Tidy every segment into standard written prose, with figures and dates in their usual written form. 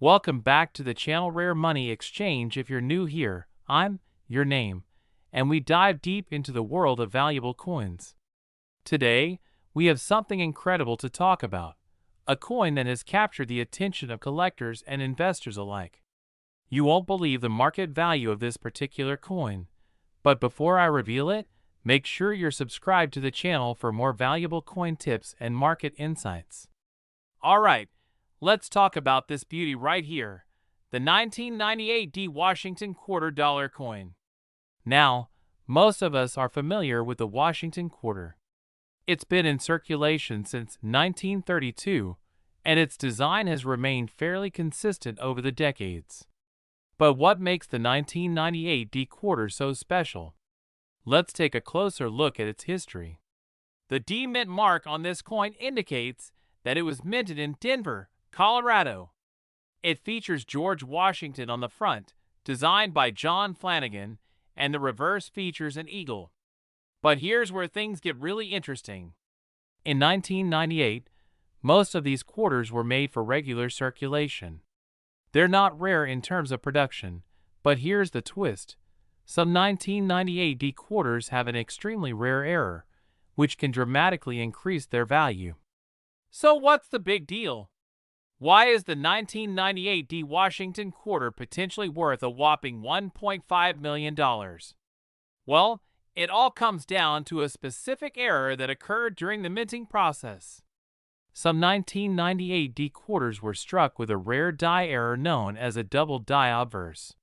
Welcome back to the channel Rare Money Exchange. If you're new here, I'm your name, and we dive deep into the world of valuable coins. Today, we have something incredible to talk about, a coin that has captured the attention of collectors and investors alike. You won't believe the market value of this particular coin, but before I reveal it, make sure you're subscribed to the channel for more valuable coin tips and market insights. Alright, let's talk about this beauty right here, the 1998 Washington quarter dollar coin. Now, most of us are familiar with the Washington quarter. It's been in circulation since 1932, and its design has remained fairly consistent over the decades. But what makes the 1998 quarter so special? Let's take a closer look at its history. The D mint mark on this coin indicates that it was minted in Denver, Colorado. It features George Washington on the front, designed by John Flanagan, and the reverse features an eagle. But here's where things get really interesting. In 1998, most of these quarters were made for regular circulation. They're not rare in terms of production, but here's the twist. Some 1998 quarters have an extremely rare error, which can dramatically increase their value. So what's the big deal? Why is the 1998 Washington quarter potentially worth a whopping $1.5 million? Well, it all comes down to a specific error that occurred during the minting process. Some 1998 quarters were struck with a rare die error known as a double die obverse.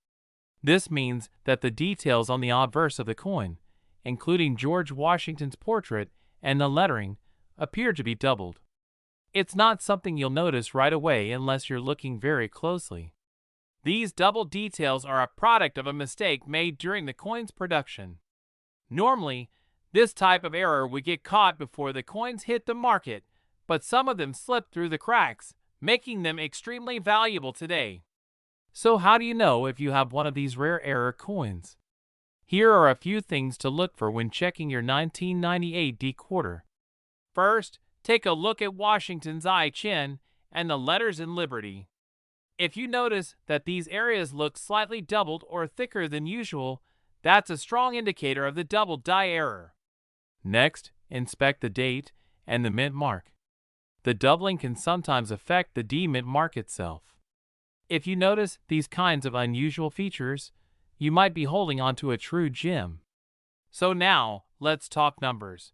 This means that the details on the obverse of the coin, including George Washington's portrait and the lettering, appear to be doubled. It's not something you'll notice right away unless you're looking very closely. These double details are a product of a mistake made during the coin's production. Normally, this type of error would get caught before the coins hit the market, but some of them slip through the cracks, making them extremely valuable today. So how do you know if you have one of these rare error coins? Here are a few things to look for when checking your 1998 quarter. First, take a look at Washington's chin and the letters in Liberty. If you notice that these areas look slightly doubled or thicker than usual, that's a strong indicator of the double die error. Next, inspect the date and the mint mark. The doubling can sometimes affect the D mint mark itself. If you notice these kinds of unusual features, you might be holding onto a true gem. So now, let's talk numbers.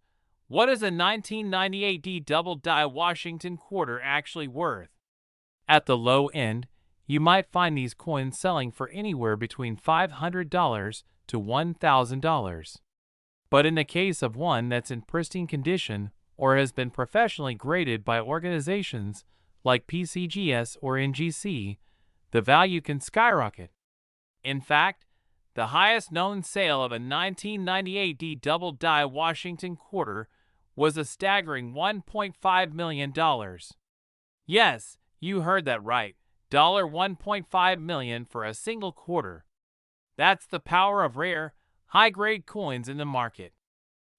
What is a 1998 double die Washington quarter actually worth? At the low end, you might find these coins selling for anywhere between $500 to $1,000. But in the case of one that's in pristine condition or has been professionally graded by organizations like PCGS or NGC, the value can skyrocket. In fact, the highest known sale of a 1998 double die Washington quarter was a staggering $1.5 million. Yes, you heard that right, $1.5 million for a single quarter. That's the power of rare, high-grade coins in the market.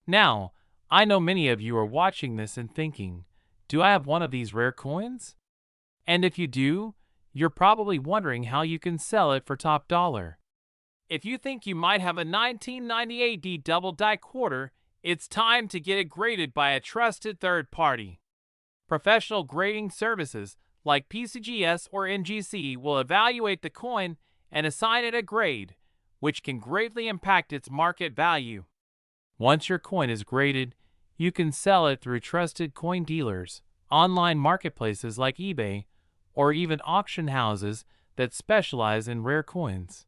Now, I know many of you are watching this and thinking, do I have one of these rare coins? And if you do, you're probably wondering how you can sell it for top dollar. If you think you might have a 1998 double die quarter, it's time to get it graded by a trusted third party. Professional grading services like PCGS or NGC will evaluate the coin and assign it a grade, which can greatly impact its market value. Once your coin is graded, you can sell it through trusted coin dealers, online marketplaces like eBay, or even auction houses that specialize in rare coins.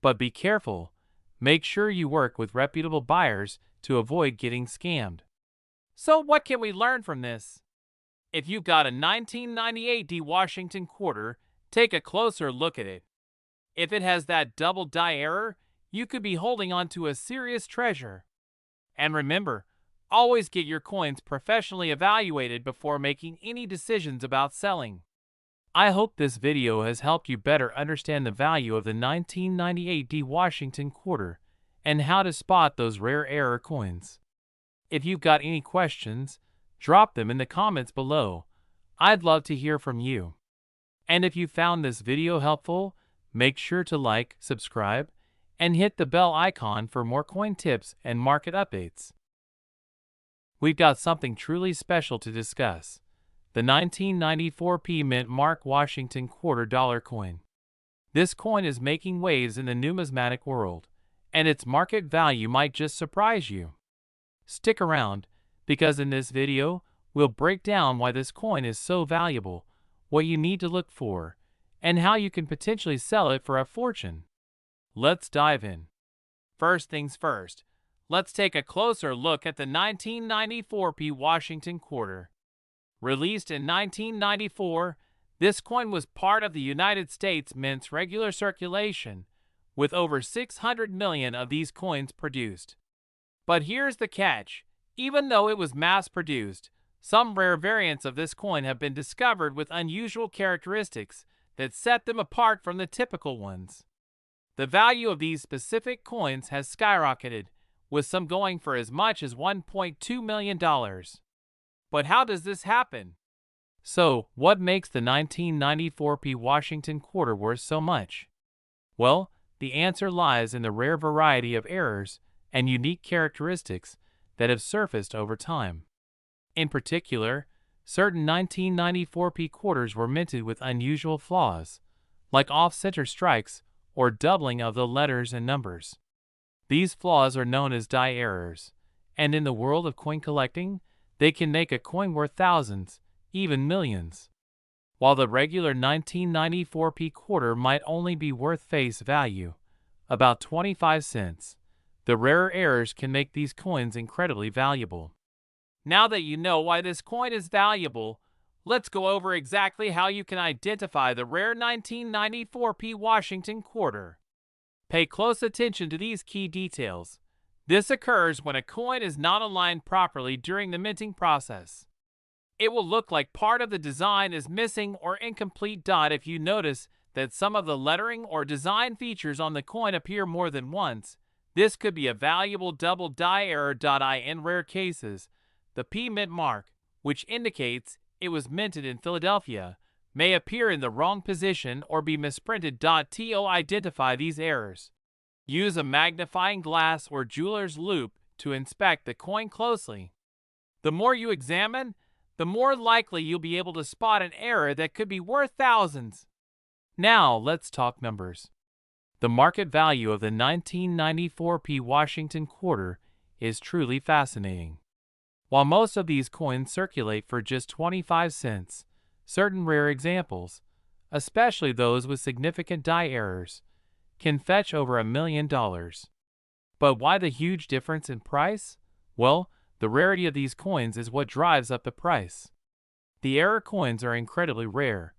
But be careful. Make sure you work with reputable buyers to avoid getting scammed. So what can we learn from this? If you've got a 1998 Washington quarter, take a closer look at it. If it has that double die error, you could be holding on to a serious treasure. And remember, always get your coins professionally evaluated before making any decisions about selling. I hope this video has helped you better understand the value of the 1998 Washington quarter and how to spot those rare error coins. If you've got any questions, drop them in the comments below. I'd love to hear from you. And if you found this video helpful, make sure to like, subscribe, and hit the bell icon for more coin tips and market updates. We've got something truly special to discuss: the 1994 P Mint Mark Washington $quarter coin. This coin is making waves in the numismatic world, and its market value might just surprise you. Stick around, because in this video, we'll break down why this coin is so valuable, what you need to look for, and how you can potentially sell it for a fortune. Let's dive in. First things first, let's take a closer look at the 1994 P Washington quarter. Released in 1994, this coin was part of the United States Mint's regular circulation, with over 600 million of these coins produced. But here's the catch: even though it was mass-produced, some rare variants of this coin have been discovered with unusual characteristics that set them apart from the typical ones. The value of these specific coins has skyrocketed, with some going for as much as $1.2 million. But how does this happen? So, what makes the 1994 P Washington quarter worth so much? Well, the answer lies in the rare variety of errors and unique characteristics that have surfaced over time. In particular, certain 1994 P quarters were minted with unusual flaws, like off-center strikes or doubling of the letters and numbers. These flaws are known as die errors, and in the world of coin collecting, they can make a coin worth thousands, even millions. While the regular 1994 P quarter might only be worth face value, about 25 cents, the rarer errors can make these coins incredibly valuable. Now that you know why this coin is valuable, let's go over exactly how you can identify the rare 1994 P Washington quarter. Pay close attention to these key details. This occurs when a coin is not aligned properly during the minting process. It will look like part of the design is missing or incomplete. If you notice that some of the lettering or design features on the coin appear more than once, this could be a valuable double die error. In rare cases, the P Mint mark, which indicates it was minted in Philadelphia, may appear in the wrong position or be misprinted. To identify these errors, use a magnifying glass or jeweler's loupe to inspect the coin closely. The more you examine, the more likely you'll be able to spot an error that could be worth thousands. Now, let's talk numbers. The market value of the 1994 P Washington quarter is truly fascinating. While most of these coins circulate for just 25 cents, certain rare examples, especially those with significant die errors, can fetch over $1 million. But why the huge difference in price? Well, the rarity of these coins is what drives up the price. The error coins are incredibly rare,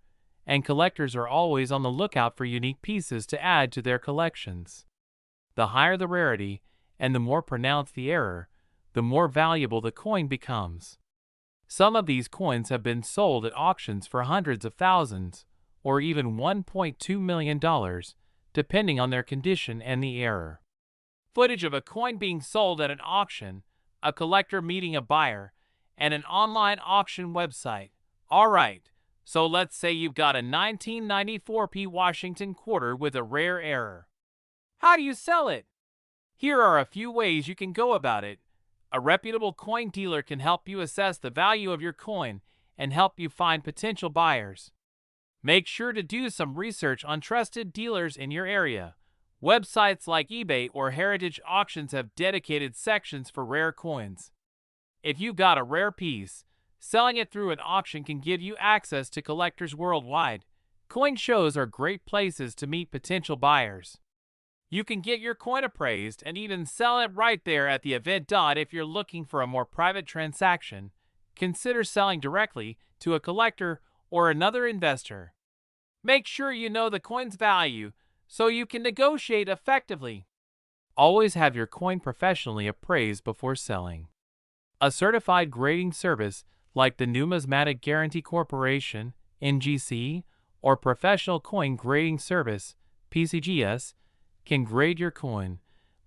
and collectors are always on the lookout for unique pieces to add to their collections. The higher the rarity, and the more pronounced the error, the more valuable the coin becomes. Some of these coins have been sold at auctions for hundreds of thousands, or even $1.2 million, depending on their condition and the error. Footage of a coin being sold at an auction, a collector meeting a buyer, and an online auction website. Alright, so let's say you've got a 1994 P Washington quarter with a rare error. How do you sell it? Here are a few ways you can go about it. A reputable coin dealer can help you assess the value of your coin and help you find potential buyers. Make sure to do some research on trusted dealers in your area. Websites like eBay or Heritage Auctions have dedicated sections for rare coins. If you've got a rare piece, selling it through an auction can give you access to collectors worldwide. Coin shows are great places to meet potential buyers. You can get your coin appraised and even sell it right there at the event. If you're looking for a more private transaction, consider selling directly to a collector or another investor. Make sure you know the coin's value so you can negotiate effectively. Always have your coin professionally appraised before selling. A certified grading service like the Numismatic Guarantee Corporation, NGC, or Professional Coin Grading Service, PCGS, can grade your coin,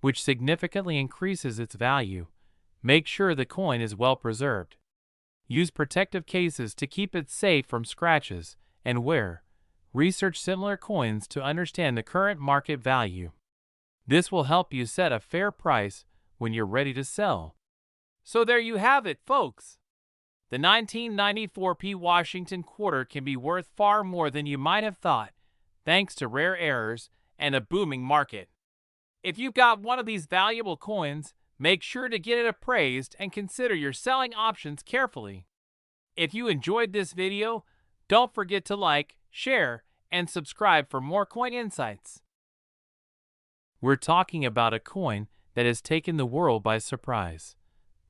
which significantly increases its value. Make sure the coin is well preserved. Use protective cases to keep it safe from scratches and wear. Research similar coins to understand the current market value. This will help you set a fair price when you're ready to sell. So there you have it, folks. The 1994 P Washington quarter can be worth far more than you might have thought, thanks to rare errors and a booming market. If you've got one of these valuable coins, make sure to get it appraised and consider your selling options carefully. If you enjoyed this video, don't forget to like, share, and subscribe for more coin insights. We're talking about a coin that has taken the world by surprise.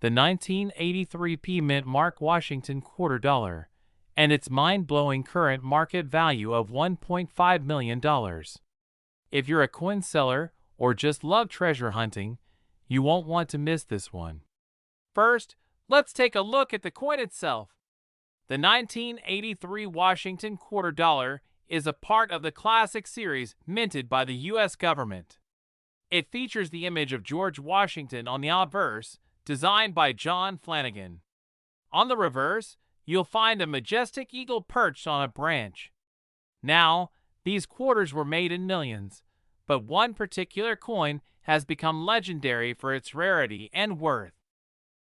The 1983 P Mint Mark Washington quarter dollar, and its mind-blowing current market value of $1.5 million. If you're a coin seller or just love treasure hunting, you won't want to miss this one. First, let's take a look at the coin itself. The 1983 Washington quarter dollar is a part of the classic series minted by the U.S. government. It features the image of George Washington on the obverse, designed by John Flanagan. On the reverse, you'll find a majestic eagle perched on a branch. Now, these quarters were made in millions, but one particular coin has become legendary for its rarity and worth.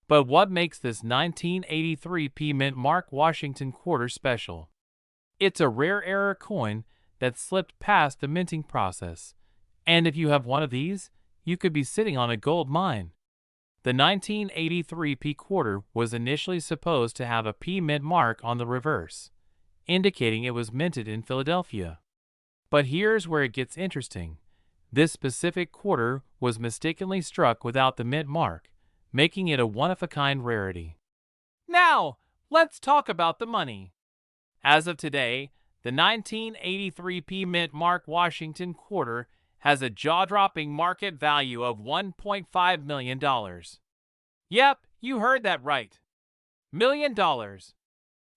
But what makes this 1983 P Mint Mark Washington quarter special? It's a rare error coin that slipped past the minting process, and if you have one of these, you could be sitting on a gold mine. The 1983 P quarter was initially supposed to have a P Mint mark on the reverse, indicating it was minted in Philadelphia. But here's where it gets interesting. This specific quarter was mistakenly struck without the mint mark, making it a one-of-a-kind rarity. Now, let's talk about the money. As of today, the 1983 P Mint Mark Washington quarter has a jaw-dropping market value of $1.5 million. Yep, you heard that right. $1 million.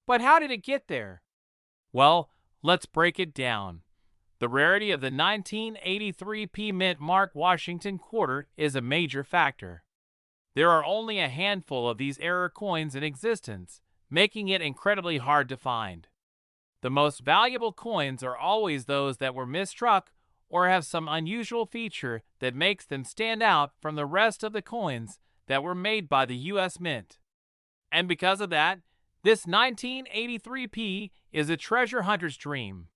But how did it get there? Well, let's break it down. The rarity of the 1983 P Mint Mark Washington quarter is a major factor. There are only a handful of these error coins in existence, making it incredibly hard to find. The most valuable coins are always those that were mistruck or have some unusual feature that makes them stand out from the rest of the coins that were made by the U.S. Mint. And because of that, this 1983 P is a treasure hunter's dream.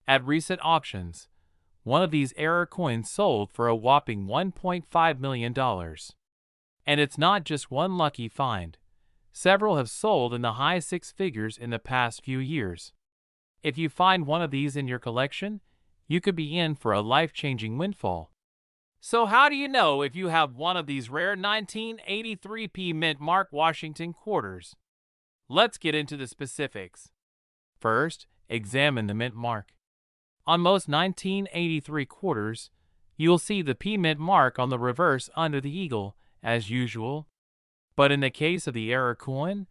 At recent auctions, one of these error coins sold for a whopping $1.5 million. And it's not just one lucky find. Several have sold in the high six figures in the past few years. If you find one of these in your collection, you could be in for a life-changing windfall. So how do you know if you have one of these rare 1983 P Mint Mark Washington quarters? Let's get into the specifics. First, examine the mint mark. On most 1983 quarters, you'll see the P Mint mark on the reverse under the eagle, as usual. But in the case of the error coin,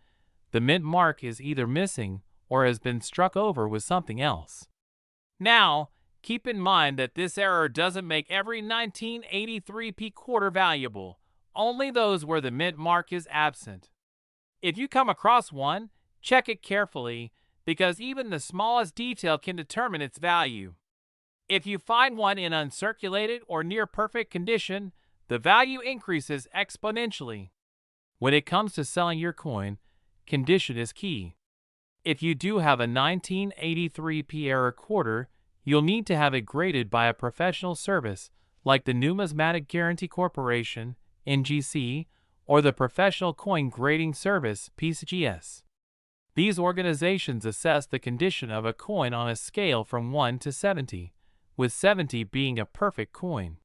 the mint mark is either missing or has been struck over with something else. Now, keep in mind that this error doesn't make every 1983 P quarter valuable, only those where the mint mark is absent. If you come across one, check it carefully, because even the smallest detail can determine its value. If you find one in uncirculated or near perfect condition, the value increases exponentially. When it comes to selling your coin, condition is key. If you do have a 1983 P error quarter, you'll need to have it graded by a professional service like the Numismatic Guarantee Corporation, NGC, or the Professional Coin Grading Service, PCGS. These organizations assess the condition of a coin on a scale from 1 to 70, with 70 being a perfect coin.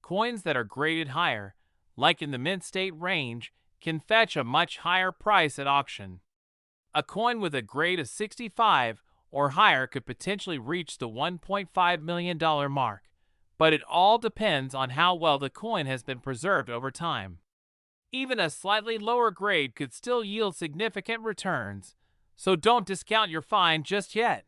Coins that are graded higher, like in the mint state range, can fetch a much higher price at auction. A coin with a grade of 65 or higher could potentially reach the $1.5 million mark, but it all depends on how well the coin has been preserved over time. Even a slightly lower grade could still yield significant returns, so don't discount your find just yet.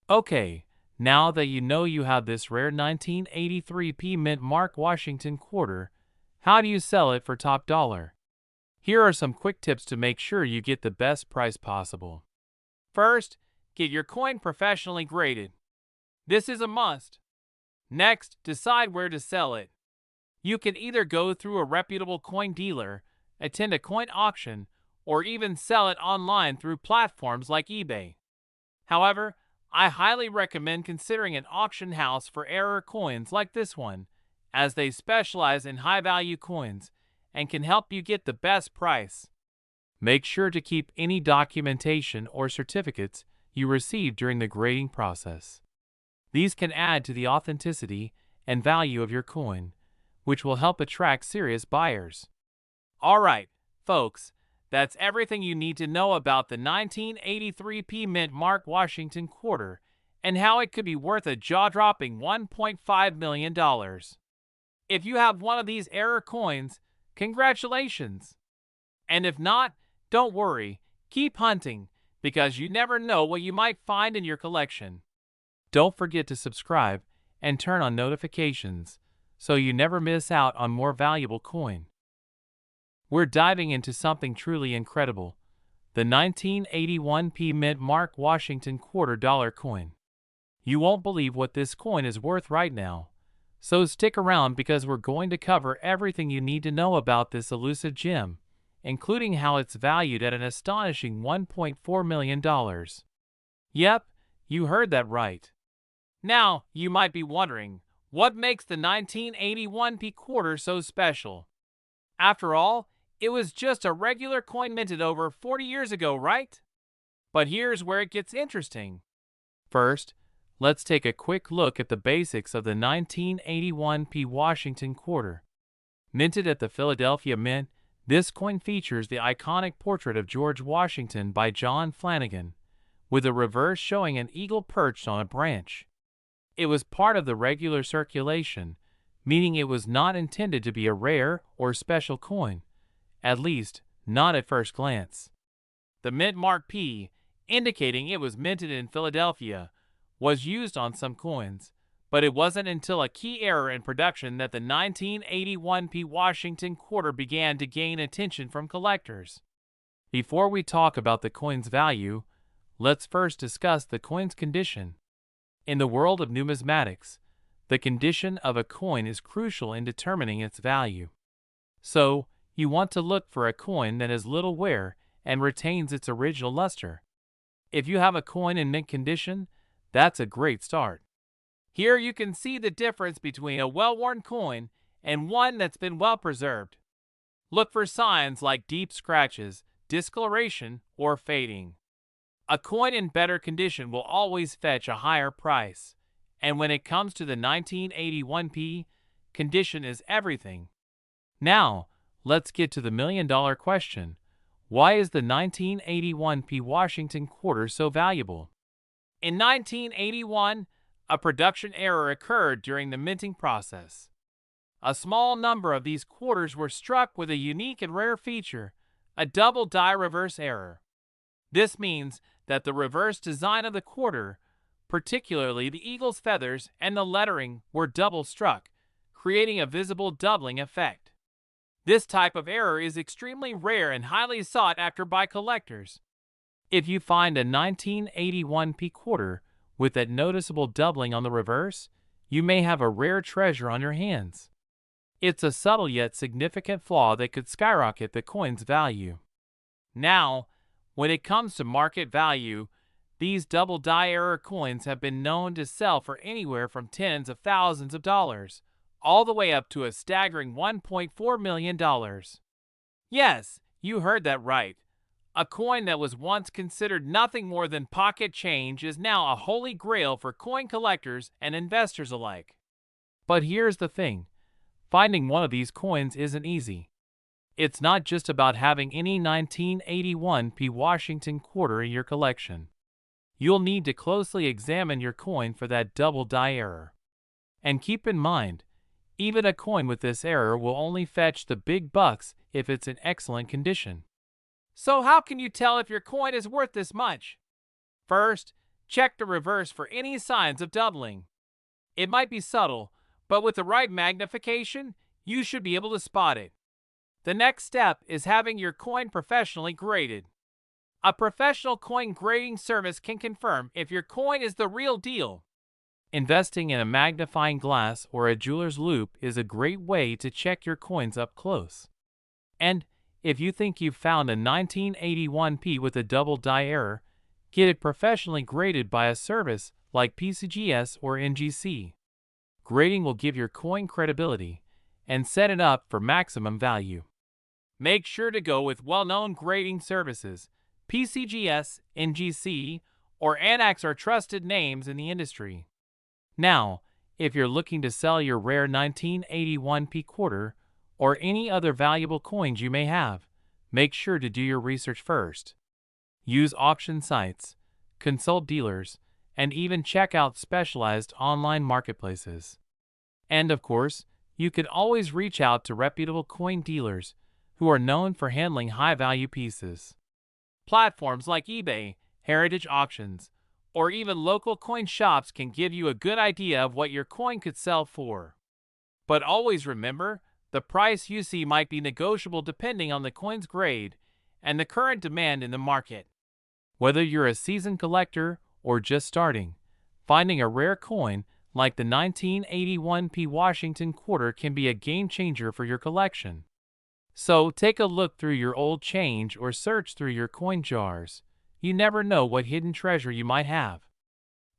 Okay, now that you know you have this rare 1983 P Mint Mark Washington quarter, how do you sell it for top dollar? Here are some quick tips to make sure you get the best price possible. First, get your coin professionally graded. This is a must. Next, decide where to sell it. You can either go through a reputable coin dealer, attend a coin auction, or even sell it online through platforms like eBay. However, I highly recommend considering an auction house for rare coins like this one, as they specialize in high-value coins and can help you get the best price. Make sure to keep any documentation or certificates you receive during the grading process. These can add to the authenticity and value of your coin, which will help attract serious buyers. Alright, folks, that's everything you need to know about the 1983p Mint Mark Washington quarter and how it could be worth a jaw-dropping $1.5 million. If you have one of these error coins, congratulations! And if not, don't worry, keep hunting, because you never know what you might find in your collection. Don't forget to subscribe and turn on notifications so you never miss out on more valuable coin. We're diving into something truly incredible, the 1981p Mint Mark Washington $quarter coin. You won't believe what this coin is worth right now, so stick around because we're going to cover everything you need to know about this elusive gem, including how it's valued at an astonishing $1.4 million. Yep, you heard that right. Now, you might be wondering, what makes the 1981p quarter so special? After all, it was just a regular coin minted over 40 years ago, right? But here's where it gets interesting. First, let's take a quick look at the basics of the 1981p Washington quarter. Minted at the Philadelphia Mint, this coin features the iconic portrait of George Washington by John Flanagan, with a reverse showing an eagle perched on a branch. It was part of the regular circulation, meaning it was not intended to be a rare or special coin, at least not at first glance. The mint mark P, indicating it was minted in Philadelphia, was used on some coins, but it wasn't until a key error in production that the 1981p Washington quarter began to gain attention from collectors. Before we talk about the coin's value, let's first discuss the coin's condition. In the world of numismatics, the condition of a coin is crucial in determining its value. So, you want to look for a coin that has little wear and retains its original luster. If you have a coin in mint condition, that's a great start. Here you can see the difference between a well-worn coin and one that's been well preserved. Look for signs like deep scratches, discoloration, or fading. A coin in better condition will always fetch a higher price, and when it comes to the 1981p, condition is everything. Now, let's get to the million-dollar question. Why is the 1981p Washington quarter so valuable? In 1981, a production error occurred during the minting process. A small number of these quarters were struck with a unique and rare feature, a double die reverse error. This means that the reverse design of the quarter, particularly the eagle's feathers and the lettering, were double struck, creating a visible doubling effect. This type of error is extremely rare and highly sought after by collectors. If you find a 1981p quarter with that noticeable doubling on the reverse, you may have a rare treasure on your hands. It's a subtle yet significant flaw that could skyrocket the coin's value. Now, when it comes to market value, these double die error coins have been known to sell for anywhere from tens of thousands of dollars, all the way up to a staggering $1.4 million. Yes, you heard that right. A coin that was once considered nothing more than pocket change is now a holy grail for coin collectors and investors alike. But here's the thing. Finding one of these coins isn't easy. It's not just about having any 1981p Washington quarter in your collection. You'll need to closely examine your coin for that double die error. And keep in mind, even a coin with this error will only fetch the big bucks if it's in excellent condition. So how can you tell if your coin is worth this much? First, check the reverse for any signs of doubling. It might be subtle, but with the right magnification, you should be able to spot it. The next step is having your coin professionally graded. A professional coin grading service can confirm if your coin is the real deal. Investing in a magnifying glass or a jeweler's loupe is a great way to check your coins up close. And if you think you've found a 1981p with a double die error, get it professionally graded by a service like PCGS or NGC. Grading will give your coin credibility and set it up for maximum value. Make sure to go with well-known grading services. PCGS, NGC, or Anax are trusted names in the industry. Now, if you're looking to sell your rare 1981p quarter or any other valuable coins you may have, make sure to do your research first. Use auction sites, consult dealers, and even check out specialized online marketplaces. And of course, you could always reach out to reputable coin dealers who are known for handling high-value pieces. Platforms like eBay, heritage auctions, or even local coin shops can give you a good idea of what your coin could sell for. But always remember, the price you see might be negotiable depending on the coin's grade and the current demand in the market. Whether you're a seasoned collector or just starting, finding a rare coin like the 1981p Washington quarter can be a game changer for your collection. So take a look through your old change or search through your coin jars. You never know what hidden treasure you might have.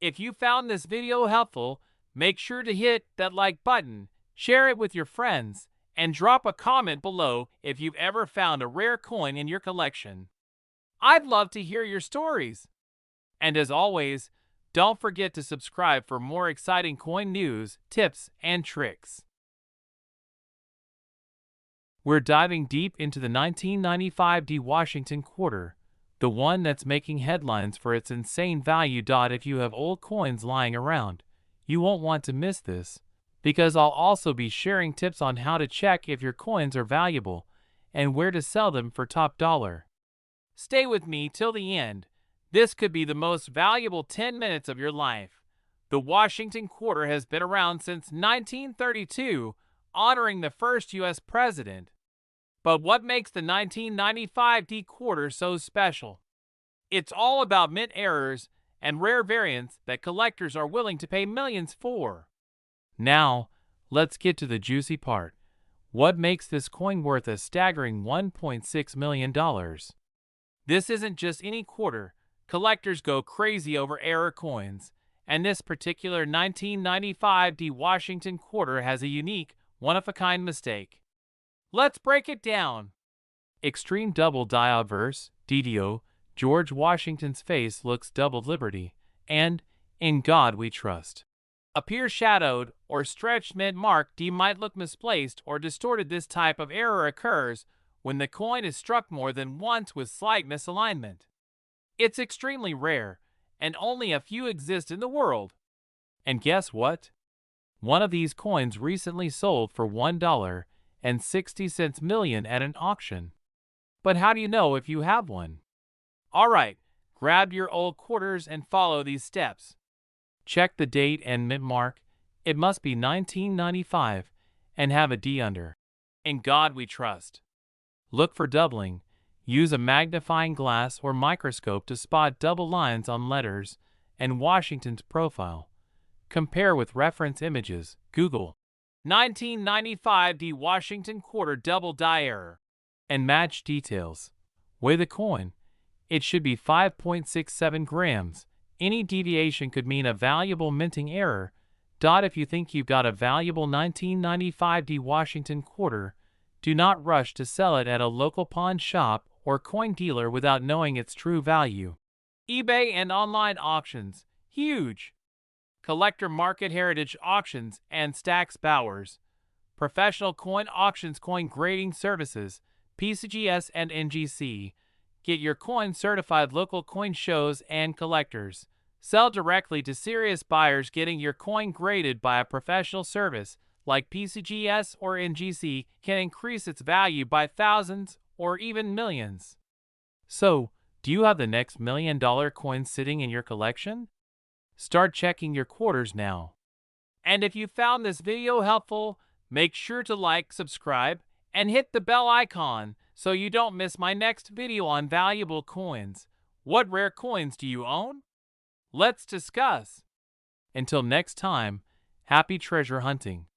If you found this video helpful, make sure to hit that like button, share it with your friends, and drop a comment below if you've ever found a rare coin in your collection. I'd love to hear your stories. And as always, don't forget to subscribe for more exciting coin news, tips, and tricks. We're diving deep into the 1995D Washington quarter, the one that's making headlines for its insane value. If you have old coins lying around, you won't want to miss this, because I'll also be sharing tips on how to check if your coins are valuable and where to sell them for top dollar. Stay with me till the end. This could be the most valuable 10 minutes of your life. The Washington quarter has been around since 1932, honoring the first U.S. president. But what makes the 1995D quarter so special? It's all about mint errors and rare variants that collectors are willing to pay millions for. Now, let's get to the juicy part. What makes this coin worth a staggering $1.6 million? This isn't just any quarter. Collectors go crazy over error coins, and this particular 1995D Washington quarter has a unique, one-of-a-kind mistake. Let's break it down. Extreme double die obverse, DDO, George Washington's face looks doubled Liberty, and In God We Trust. Appear shadowed or stretched mint-mark D might look misplaced or distorted. This type of error occurs when the coin is struck more than once with slight misalignment. It's extremely rare, and only a few exist in the world. And guess what? One of these coins recently sold for $1.60 million at an auction. But how do you know if you have one? Alright, grab your old quarters and follow these steps. Check the date and mint mark. It must be 1995 and have a D under. In God We Trust. Look for doubling. Use a magnifying glass or microscope to spot double lines on letters and Washington's profile. Compare with reference images. Google 1995D Washington quarter double die error and match details. Weigh the coin. It should be 5.67 grams. Any deviation could mean a valuable minting error. If you think you've got a valuable 1995D Washington quarter, do not rush to sell it at a local pawn shop or coin dealer without knowing its true value. eBay and online auctions. Huge. Collector market heritage auctions and Stacks Bowers. Professional coin auctions, coin grading services, PCGS and NGC. Get your coin certified local coin shows and collectors. Sell directly to serious buyers. Getting your coin graded by a professional service like PCGS or NGC can increase its value by thousands or even millions. So, do you have the next $1 million coin sitting in your collection? Start checking your quarters now. And if you found this video helpful, make sure to like, subscribe, and hit the bell icon so you don't miss my next video on valuable coins. What rare coins do you own? Let's discuss. Until next time, happy treasure hunting.